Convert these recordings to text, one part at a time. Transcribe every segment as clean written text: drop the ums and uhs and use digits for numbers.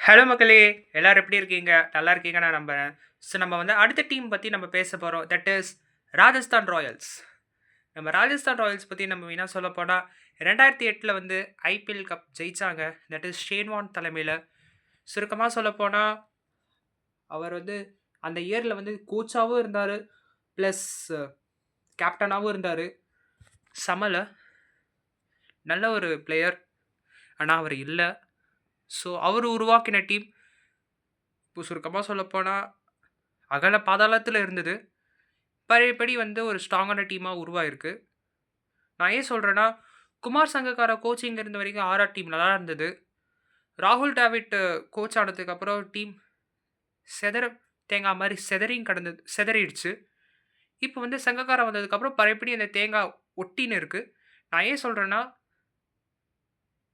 Hello மக்களே! எல்லாரும் எப்படி இருக்கீங்க? நல்லா இருக்கீங்க நான் நம்புறேன். ஸோ நம்ம வந்து அடுத்த டீம் பத்தி நம்ம பேச போறோம். That is Rajasthan Royals. நம்ம ராஜஸ்தான் ராயல்ஸ் பத்தி நம்ம மெயினா சொல்லப்போனா, 2008ல வந்து ஐபிஎல் கப் ஜெயிச்சாங்க. தட் இஸ் ஷேன் வார்ன் தலைமையில. சுருக்கமா சொல்லப்போனா, அவர் வந்து அந்த இயர்ல வந்து கோச்சாவும் இருந்தாரு. பிளஸ் கேப்டனாவும் இருந்தாரு. செமல நல்ல ஒரு பிளேயர். ஆனா அவர் இல்ல. ஸோ அவரு உருவாக்கின டீம் இப்போ சுருக்கமா சொல்லப்போனா, அகல பாதாளத்தில இருந்தது. பழையபடி வந்து ஒரு ஸ்ட்ராங்கான டீமா உருவாயிருக்கு. நான் ஏன் சொல்றேன்னா, குமார் சங்கக்காரா கோச்சிங் இருந்த வரைக்கும் டீம் நல்லா இருந்தது. ராகுல் டிராவிட் கோச் ஆனதுக்கப்புறம் டீம் செதற தேங்கா மாரி செதறிடுச்சு. இப்போ வந்து சங்கக்காரா வந்ததுக்கப்புறம் பழையபடி அந்த தேங்காய் ஒட்டின்னு இருக்கு. நான் ஏன் சொல்றேன்னா,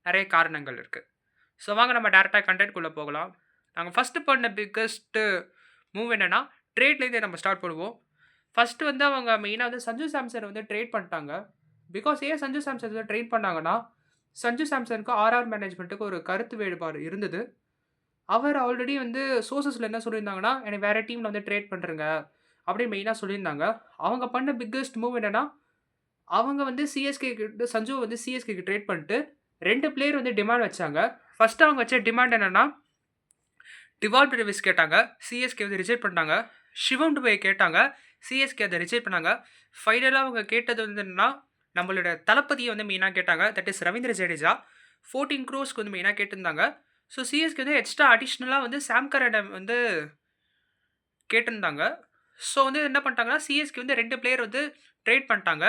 நெறைய காரணங்கள் இருக்கு. ஸோ வாங்க நம்ம டைரக்ட்டா கன்டென்ட்குள்ள போகலாம். நாங்க ஃபர்ஸ்ட் பண்ண பிக்கஸ்ட் மூவ் என்னன்னா, ட்ரேட்லேருந்தே நம்ம ஸ்டார்ட் பண்ணுவோம். ஃபர்ஸ்ட் வந்து அவங்க மெயினா வந்து சஞ்சு சாம்சன் வந்து ட்ரேட் பண்ணிட்டாங்க. பிகாஸ் ஏன் சஞ்சு சாம்சன் வந்து ட்ரேட் பண்ணாங்கன்னா, சஞ்சு சாம்சனுக்கும் மேனேஜ்மென்ட்டுக்கு ஒரு கருத்து வேறுபாடு இருந்தது. அவர் ஆல்ரெடி வந்து சோர்சஸ்ல என்ன சொல்லியிருந்தாங்கன்னா, "என்னை வேற டீம்ல வந்து ட்ரேட் பண்றுங்க." அப்படின்னு மெயினா சொல்லியிருந்தாங்க. அவங்க பண்ண பிக்கஸ்ட் மூவ் என்னன்னா, அவங்க வந்து சிஎஸ்கே கிட்ட சஞ்சுவ வந்து சிஎஸ்கேக்கு ட்ரேட் பண்ணிட்டு 2 பிளேயர் வந்து டிமாண்ட் வச்சாங்க. ஃபர்ஸ்ட் அவங்க வச்ச டிமாண்ட் என்னன்னா, டிவால் பிரேவிஸ் கேட்டாங்க. சிஎஸ்கே வந்து ரிஜெக்ட் பண்ணிட்டாங்க. சிவம் துபே கேட்டாங்க. சிஎஸ்கே அத ரிஜெக்ட் பண்ணாங்க. ஃபைனலா அவங்க கேட்டது வந்து என்னன்னா, நம்மளோட தளபதிய வந்து மெயினா கேட்டாங்க. That is Ravindra Jadeja. 14 க்ரோர்ஸ்க்கு வந்து மெயினா கேட்டிருந்தாங்க. ஸோ சிஎஸ்கே வந்து எக்ஸ்ட்ரா அடிஷனலா வந்து சாம் கரன் வந்து கேட்டிருந்தாங்க. ஸோ வந்து என்ன பண்ணிட்டாங்கன்னா, சிஎஸ்கே வந்து 2 பிளேயர் வந்து ட்ரேட் பண்ணிட்டாங்க.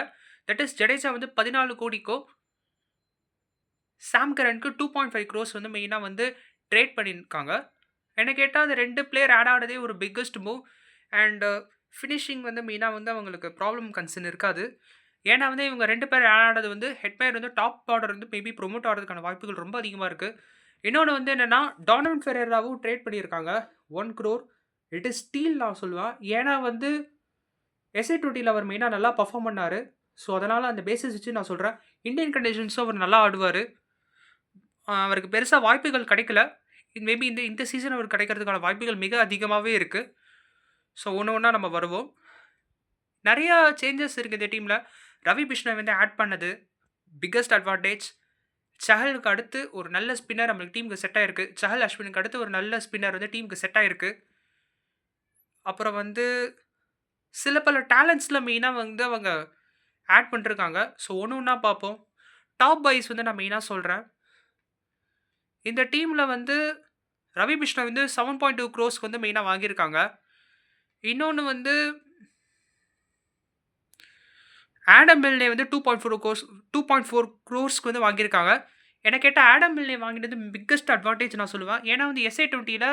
தட் இஸ் ஜடேஜா வந்து 14 கோடிக்கும், சாம் கரனுக்கு 2.5 க்ரோர்ஸ் வந்து மெயினா வந்து ட்ரேட் பண்ணியிருக்காங்க. என்ன கேட்டா, அந்த 2 பிளேயர் ஆட் ஆனதே ஒரு பிக்கஸ்ட் மூவ். அண்ட் ஃபினிஷிங் வந்து மெயினா வந்து அவங்களுக்கு ப்ராப்ளம் கன்சர்ன் இருக்காது. ஏன்னா வந்து இவங்க 2 பேர் ஆட் ஆனது வந்து ஹெட்மயர் வந்து டாப் ஆர்டர் வந்து மேபி ப்ரொமோட் ஆகிறதுக்கான வாய்ப்புகள் ரொம்ப அதிகமா இருக்கு. இன்னொன்னு வந்து என்னன்னா, டானன் ஃபெரேராவும் ட்ரேட் பண்ணியிருக்காங்க. 1 க்ரோர். இட் இஸ் ஸ்டீல் நான் சொல்லுவேன். ஏன்னா வந்து எஸ்ஏ20ல அவர் மெயினா நல்லா பெர்ஃபார்ம் பண்ணாரு. ஸோ அதனால அந்த பேசிஸ் வச்சு நான் சொல்றேன். இந்தியன் கண்டிஷன்ஸும் அவர் நல்லா ஆடுவாரு. அவருக்கு பெருசா வாய்ப்புகள் கிடைக்கல. மேபி இந்த இந்த சீசன் அவருக்கு கிடைக்கிறதுக்கான வாய்ப்புகள் மிக அதிகமாவே இருக்கு. ஸோ ஒண்ணு ஒண்ணா நம்ம வருவோம். நெறைய சேஞ்சஸ் இருக்கு இந்த டீம்ல. ரவி பிஷ்ணாய் வந்து ஆட் பண்ணது பிக்கஸ்ட் அட்வான்டேஜ். சஹலுக்கு அடுத்து ஒரு நல்ல ஸ்பின்னர் நம்மளுக்கு டீமுக்கு செட் ஆயிருக்கு. சஹல் அஸ்வினுக்கு அடுத்து ஒரு நல்ல ஸ்பின்னர் வந்து டீமுக்கு செட் ஆயிருக்கு. அப்புறம் வந்து சில பல டேலண்ட்ஸ்ல மெயினா வந்து அவங்க ஆட் பண்ணிருக்காங்க. ஸோ ஒண்ணு ஒண்ணா பார்ப்போம். டாப் பாய்ஸ் வந்து நான் மெயினா சொல்றேன். இந்த டீம்ல வந்து ரவி பிஷ்ணாய் வந்து 7.2 க்ரோர்ஸ்க்கு வந்து மெயினா வாங்கியிருக்காங்க. இன்னொன்னு வந்து ஆடம் மில்னே வந்து 2.4 க்ரோர்ஸ்க்கு வந்து வாங்கியிருக்காங்க. என்ன கேட்டா ஆடம் மில்னே வாங்கினது பிக்கஸ்ட் அட்வான்டேஜ் நான் சொல்லுவேன். ஏன்னா வந்து எஸ்ஏ20ல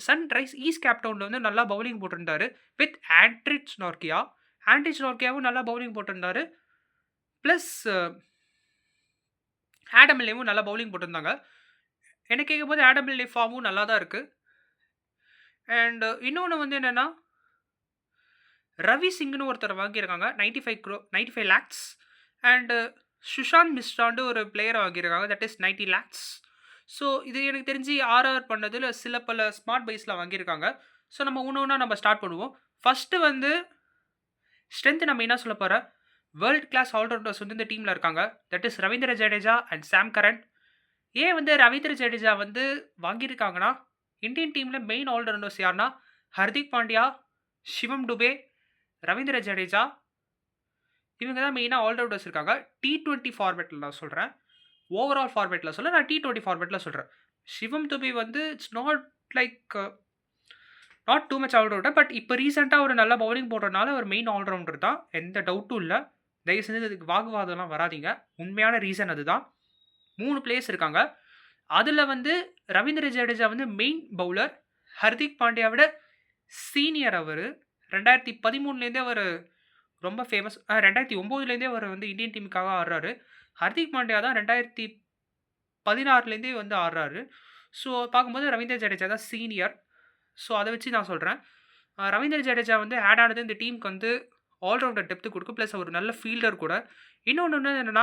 சன்ரைஸ் ஈஸ்ட் கேப்டவுன்ல வந்து நல்லா பவுலிங் போட்டிருந்தாரு. With Anrich நார்கியா. ஆண்ட்ரிச் நார்கியாவும் நல்லா பவுலிங் போட்டிருந்தாரு. பிளஸ் ஆடம் மில்னேவும் நல்லா பவுலிங் போட்டிருந்தாங்க. என்ன கேட்கும்போது ஆடம் மில்னே ஃபார்மும் நல்லா தான் இருக்கு. அண்ட் இன்னொன்னு வந்து என்னன்னா, ரவி சிங்னு ஒருத்தர் வாங்கியிருக்காங்க. 95 லேக்ஸ். அண்ட் சுஷாந்த் மிஸ்ரான்னு ஒரு பிளேயர் வாங்கியிருக்காங்க. That is 90 lakhs. ஸோ இது எனக்கு தெரிஞ்சு ஆர்ஆர் பண்ணதில் சில பல ஸ்மார்ட் பைஸில் வாங்கியிருக்காங்க. ஸோ நம்ம ஒன்று ஒன்றா நம்ம ஸ்டார்ட் பண்ணுவோம். ஃபஸ்ட்டு வந்து ஸ்ட்ரென்த் நம்ம என்ன சொல்ல போகிறேன், வேர்ல்ட் கிளாஸ் ஆல்ரவுண்டர்ஸ் வந்து இந்த டீமில் இருக்காங்க. That is Ravindra Jadeja and Sam Curran. ஏன் வந்து ரவீந்திர ஜடேஜா வந்து வாங்கியிருக்காங்கன்னா, இந்தியன் டீமில் மெயின் ஆல்ரவுண்டர்ஸ் யாருன்னா ஹர்திக் பாண்டியா, சிவம் டுபே, ரவீந்திர ஜடேஜா, இவங்க தான் மெயினாக ஆல்ரவுண்டர்ஸ் இருக்காங்க. T20 ஃபார்மேட்டில் நான் சொல்கிறேன். ஓவரால் ஃபார்மேட்டில் சொல்ல நான் T20 ஃபார்மேட்டில் சொல்கிறேன். சிவம் துபே வந்து it's not like not too much allrounder. But இப்போ ரீசெண்டாக ஒரு நல்ல பவுலிங் போடுறதுனால ஒரு மெயின் ஆல்ரவுண்டர் தான். எந்த டவுட்டும் இல்லை. தயவு செஞ்சு இதுக்கு வாக்குவாதம்லாம் வராதிங்க. உண்மையான ரீசன் அதுதான். 3 பிளேயர்ஸ் இருக்காங்க. அதில் வந்து ரவீந்திர ஜடேஜா வந்து மெயின் பவுலர். ஹர்திக் பாண்டியா விட சீனியர் அவர். 2013லேருந்தே அவர் ரொம்ப ஃபேமஸ். 2009லேருந்தே அவர் வந்து இந்தியன் டீமுக்காக ஆடுறாரு. ஹர்திக் பாண்டியா தான் 2016லேருந்தே வந்து ஆடுறாரு. ஸோ பார்க்கும்போது ரவீந்திர ஜடேஜா தான் சீனியர். ஸோ அதை வச்சு நான் சொல்கிறேன். ரவீந்திர ஜடேஜா வந்து ஆட் ஆனது இந்த டீமுக்கு வந்து ஆல்ரவுண்டர் டெப்த்து கொடுக்கும். ப்ளஸ் ஒரு நல்ல ஃபீல்டர் கூட. இன்னொன்று என்னென்னா,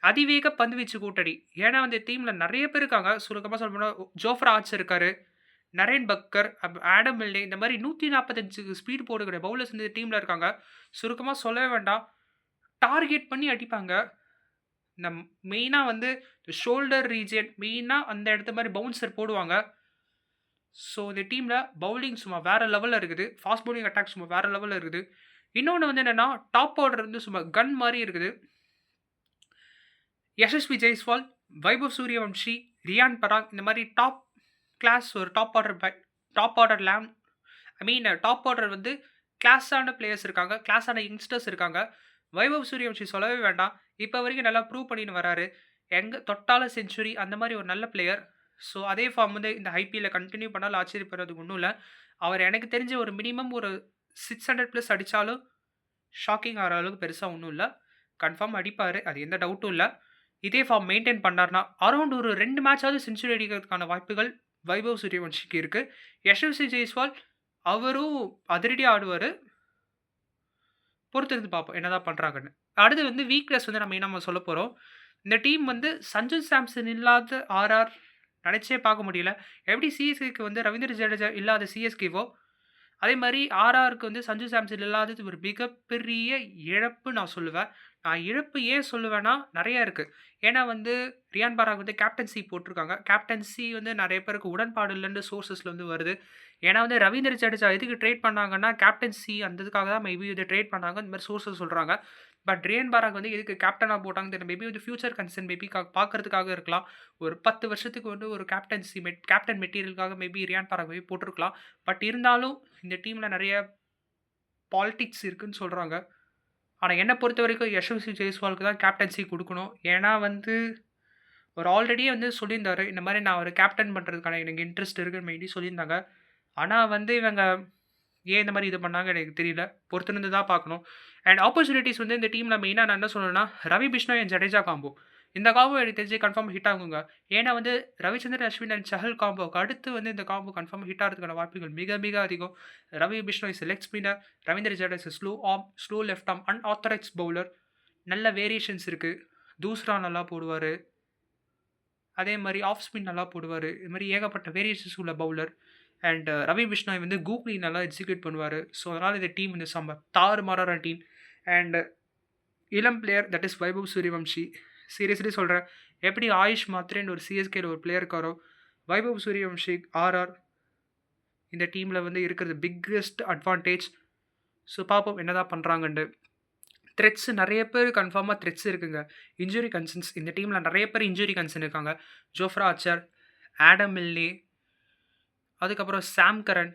அதிவேக பந்துவீச்சு கூட்டணி. ஏன்னா வந்து டீம்ல நெறைய பேர் இருக்காங்க. சுருக்கமா சொல்லப்போனா ஜோஃப்ரா ஆர்ச்சர் இருக்காரு. நரேன் பக்கர், ஆடம் மில்னே இந்த மாரி 145 ஸ்பீட் போடக்கூடிய பவுலர்ஸ் இந்த டீம்ல இருக்காங்க. சுருக்கமா சொல்லவே வேண்டாம். டார்கெட் பண்ணி அடிப்பாங்க. மெயினா வந்து ஷோல்டர் ரீஜியன் மெயினா அந்த இடத்து மாரி பவுன்சர் போடுவாங்க. ஸோ இந்த டீம்ல பவுலிங் சும்மா வேற லெவல்ல இருக்குது. ஃபாஸ்ட் பவுலிங் அட்டாக் சும்மா வேற லெவல்ல இருக்குது. இன்னொன்னு வந்து என்னன்னா, டாப் ஆர்டர் வந்து சும்மா கன் மாரி இருக்குது. யஷஸ்வி ஜெய்ஸ்வால், வைபவ் சூரியவம்ஷி, ரியான் பராக் இந்த மாரி டாப் கிளாஸ் ஒரு டாப் ஆர்டர் டாப் ஆர்டர் வந்து கிளாஸான பிளேயர்ஸ் இருக்காங்க. கிளாஸான யங்ஸ்டர்ஸ் இருக்காங்க. வைபவ் சூரியவம்ஷி சொல்லவே வேண்டாம். இப்ப வரைக்கும் நல்லா ப்ரூவ் பண்ணின்னு வராரு. எங்க தொட்டாலும் செஞ்சுரி அந்த மாரி ஒரு நல்ல பிளேயர். ஸோ அதே ஃபார்ம் வந்து இந்த ஐபிஎல்ல கன்டின்யூ பண்ணாலும் ஆச்சரியப்படுறதுக்கு ஒண்ணும் இல்ல. அவர் எனக்கு தெரிஞ்சு ஒரு மினிமம் ஒரு 600 பிளஸ் அடிச்சாலும் ஷாக்கிங் ஆகுற அளவுக்கு பெருசா ஒண்ணும் இல்ல. கன்ஃபார்ம் அடிப்பாரு. அது எந்த டவுட்டும் இல்ல. இதே ஃபார்ம் மெயின்டெயின் பண்ணாருன்னா, அரவுண்ட் ஒரு 2 மேட்சாவது செஞ்சுரி அடிக்கிறதுக்கான வாய்ப்புகள் வைபவ் சூரியவன்ஷிக்கு இருக்கு. யஷஸ்வி ஜெய்ஸ்வால் அவரும் அதிரடியா ஆடுவாரு. பொறுத்திருந்து பார்ப்போம். என்னதான் பண்றாங்கன்னு. அடுத்து வந்து வீக்னஸ் வந்து நம்ம சொல்லப் போறோம். இந்த டீம் வந்து சஞ்சு சாம்சன் இல்லாத ஆர்ஆர் நெனச்சே பார்க்க முடியல. எப்படி சிஎஸ்கேக்கு வந்து ரவீந்திர ஜடேஜா இல்லாத சிஎஸ்கேவோ, அதே மாரி ஆர்ஆருக்கு வந்து சஞ்சு சாம்சன் இல்லாதது ஒரு மிகப்பெரிய இழப்பு நான் சொல்லுவேன். நான் இழப்பு ஏன் சொல்லுவேன்னா, நெறைய இருக்கு. ஏன்னா வந்து ரியான் பராக் வந்து கேப்டன்சி போட்டிருக்காங்க. கேப்டன்சி வந்து நெறைய பேருக்கு உடன்பாடு இல்லன்னு சோர்சஸ்ல இருந்து வருது. ஏன்னா வந்து ரவீந்திர ஜடேஜா எதுக்கு ட்ரேட் பண்ணாங்கன்னா, கேப்டன்சி அந்த இதுக்காக தான் மேபி இத ட்ரேட் பண்ணாங்க. இந்த மாரி சோர்சஸ் சொல்றாங்க. பட் ரியான் பராக் வந்து எதுக்கு கேப்டனா போட்டாங்கன்னு தெரியல. மேபி வந்து ஃபியூச்சர் கன்சர்ன் மேபி பார்க்கறதுக்காக இருக்கலாம். ஒரு 10 வருஷத்துக்கு வந்து ஒரு கேப்டன் மெட்டீரியலுக்காக மேபி ரியான் பராக் மேபி போட்டிருக்கலாம். பட் இருந்தாலும் இந்த டீம்ல நெறைய பாலிடிக்ஸ் இருக்குன்னு சொல்றாங்க. ஆனா என்ன பொறுத்தவரைக்கும் யஷஸ்வி ஜெய்ஸ்வாலுக்கு தான் கேப்டன்சி குடுக்கணும். ஏன்னா வந்து அவர் ஆல்ரெடியே வந்து சொல்லியிருந்தாரு. இந்த மாரி நான் ஒரு கேப்டன் பண்றதுக்கான எனக்கு இன்ட்ரெஸ்ட் இருக்குன்னு மேபி சொல்லியிருந்தாங்க. ஆனா வந்து இவங்க ஏன் இந்த மாரி இது பண்ணாங்க எனக்கு தெரியல. பொறுத்திருந்து தான் பார்க்கணும். அண்ட் ஆப்பர்ச்சுனிட்டீஸ் வந்து இந்த டீம்ல மெயினா நான் என்ன சொல்லணும்னா, ரவி பிஷ்ணோய் அண்ட் ஜடேஜா காம்போ. இந்த காம்போ எனக்கு தெரிஞ்சு கன்ஃபார்ம் ஹிட் ஆகுங்க. ஏன்னா வந்து ரவிச்சந்திரன் அஸ்வின் அண்ட் சஹல் காம்போக்கு அடுத்து வந்து இந்த காம்போ கன்ஃபார்ம் ஹிட் ஆகுறதுக்கான வாய்ப்புகள் மிக மிக அதிகம். Ravi Bishnoi is leg spinner. Ravindra Jadeja slow arm, slow left arm, unauthorised bowler. நல்ல வேரியேஷன்ஸ் இருக்கு. தூஸ்ரா நல்லா போடுவாரு. அதே மாரி ஆஃப் ஸ்பின் நல்லா போடுவாரு. இது மாரி ஏகப்பட்ட வேரியேஷன்ஸ் உள்ள பவுலர். அண்ட் ரவி பிஷ்ணாய் வந்து கூக்லி நல்லா எக்ஸிக்யூட் பண்ணுவாரு. ஸோ அதனால இந்த டீம் வந்து செம்ம தாறுமாறான டீம். அண்ட் இளம் player that is Vaibhav Suryavanshi. Seriously சொல்றேன். எப்படி ஆயுஷ் மாத்ரேன்னு ஒரு சிஎஸ்கேல ஒரு பிளேயர் இருக்காரோ, வைபவ் சூரியவம்ஷி ஆர்ஆர் இந்த டீம்ல வந்து இருக்கிறது பிக்கெஸ்ட் அட்வான்டேஜ். ஸோ பார்ப்போம் என்னதான் பண்றாங்கன்ட்டு. த்ரெட்ஸ் நெறைய பேர் கன்ஃபார்மா த்ரெட்ஸ் இருக்குங்க. இன்ஜுரி கன்சர்ன்ஸ் இந்த டீம்ல நெறைய பேர் இன்ஜுரி கன்சர்ன் இருக்காங்க. ஜோஃப்ரா ஆர்ச்சர், ஆடம் மில்னே, அதுக்கப்புறம் சாம் கரன்.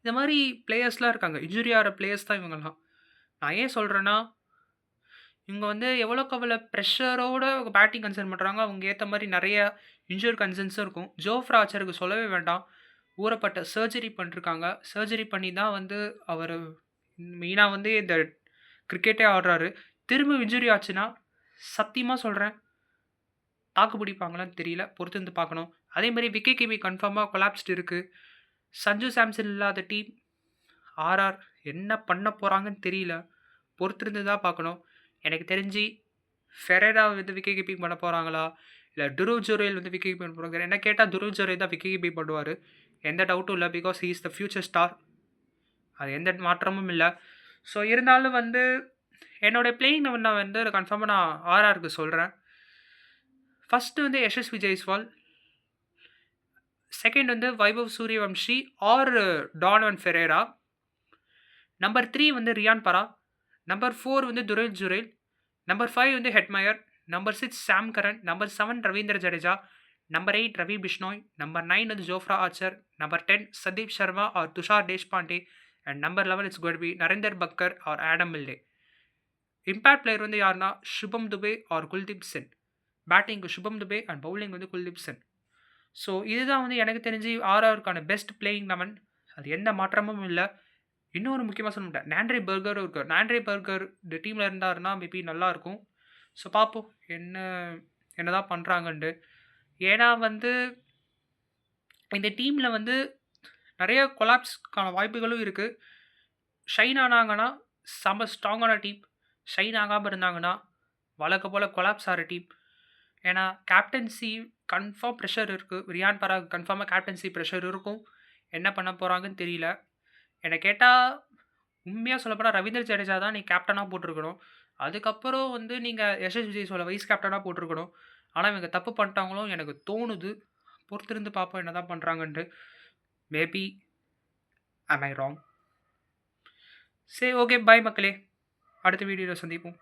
இந்த மாரி பிளேயர்ஸ்லாம் இருக்காங்க. இன்ஜுரி ஆகுற பிளேயர்ஸ் தான் இவங்கலாம். நான் ஏன் சொல்றேன்னா, இவங்க வந்து எவ்வளோக்கு எவ்வளோ ப்ரெஷரோட பேட்டிங் கன்சர்ன் பண்றாங்க. அவங்க ஏத்த மாரி நெறைய இன்ஜூரி கன்சர்ன்ஸும் இருக்கும். ஜோஃப்ரா ஆர்ச்சருக்கு சொல்லவே வேண்டாம். ஊறப்பட்ட சர்ஜரி பண்ணிருக்காங்க. சர்ஜரி பண்ணி தான் வந்து அவரு மெயினா வந்து இந்த கிரிக்கெட்டே ஆடுறாரு. திரும்ப இன்ஜுரி ஆச்சுன்னா, சத்தியமா சொல்றேன், தாக்கு பிடிப்பாங்களான்னு தெரியல. பொறுத்திருந்து பார்க்கணும். அதே மாரி விக்கெட் கீப்பிங் கன்ஃபார்மா கொலாப்ஸ்ட் இருக்கு. சஞ்சு சாம்சன் இல்லாத டீம் ஆர்ஆர் என்ன பண்ண போறாங்கன்னு தெரியல. பொறுத்திருந்து தான் பார்க்கணும். எனக்கு தெரிஞ்சு ஃபெரேரா வந்து விக்கெட் கீப்பிங் பண்ண போறாங்களா? இல்ல துருவ் ஜுரேல் வந்து விக்கெட் கீப்பிங் பண்ண போறாங்க. என்ன கேட்டா துருவ் ஜுரேல் தான் விக்கெட் கீப்பிங் பண்ணுவாரு. எந்த டவுட்டும் இல்ல. Because he is the future star. அது எந்த மாற்றமும் இல்ல. ஸோ இருந்தாலும் வந்து என்னோட பிளேயிங் நான் வந்து கன்ஃபார்மா நான் ஆர்ஆருக்கு சொல்றேன். ஃபர்ஸ்ட் வந்து யஷஸ்வி ஜெய்ஸ்வால். செகண்ட் வந்து வைபவ் சூரியவம்ஷி ஆர் டானவன் ஃபெரேரா. நம்பர் 3 வந்து ரியான் பராக். நம்பர் 4 வந்து துருவ் ஜுரேல். நம்பர் 5 வந்து Hetmyer. Number 6 Sam Curran. Number 7 Ravindra Jadeja. Number 8 Ravi Bishnoi. Number 9 வந்து Jofra Archer. Number 10 Sandeep Sharma or Tushar Deshpande. And number 11 it's going to be Nandre Burger or Adam Milne. Impact player வந்து யாருன்னா Shubham Dubey or Kuldeep Sen. பேட்டிங்கு Shubham Dubey and bowling வந்து Kuldeep Sen. So இதுதான் வந்து எனக்கு தெரிஞ்சு ஆர்ஆருக்கான பெஸ்ட் பிளேயிங் 11. அது எந்த மாற்றமும் இல்ல. இன்னொரு முக்கியமா சொல்ல மாட்டேன். நாண்ட்ரே பர்கரும் இருக்கார். நாண்ட்ரே பர்கர் இந்த டீம்ல இருந்தாருன்னா மேபி நல்லாயிருக்கும். ஸோ பார்ப்போம் என்னதான் பண்றாங்கன்ட்டு. ஏன்னா வந்து இந்த டீம்ல வந்து நெறைய கொலாப்ஸ்க்கான வாய்ப்புகளும் இருக்கு. ஷைன் ஆனாங்கன்னா செம்ம ஸ்ட்ராங்கான டீம். ஷைன் ஆகாம இருந்தாங்கன்னா வழக்கம் போல் கொலாப்ஸ் ஆகிற டீம். ஏன்னா கேப்டன்சி கன்ஃபார்ம் ப்ரெஷர் இருக்குது. ரியான் பராக் கன்ஃபார்மாக கேப்டன்சி ப்ரெஷர் இருக்கும். என்ன பண்ண போகிறாங்கன்னு தெரியல. என்னை கேட்டால் உண்மையாக சொல்லப்போனால் ரவீந்திர ஜடேஜா தான் நீ கேப்டனாக போட்டிருக்கணும். அதுக்கப்புறம் வந்து நீங்கள் யசஸ் விஜய்ஸோட வைஸ் கேப்டனாக போட்டிருக்கணும். ஆனால் இவங்க தப்பு பண்ணிட்டாங்களும் எனக்கு தோணுது. பொறுத்திருந்து பார்ப்போம் என்ன தான் பண்ணுறாங்கன்ட்டு. Maybe am I wrong? சரி, ஓகே, பாய் மக்களே. அடுத்த வீடியோவில் சந்திப்போம்.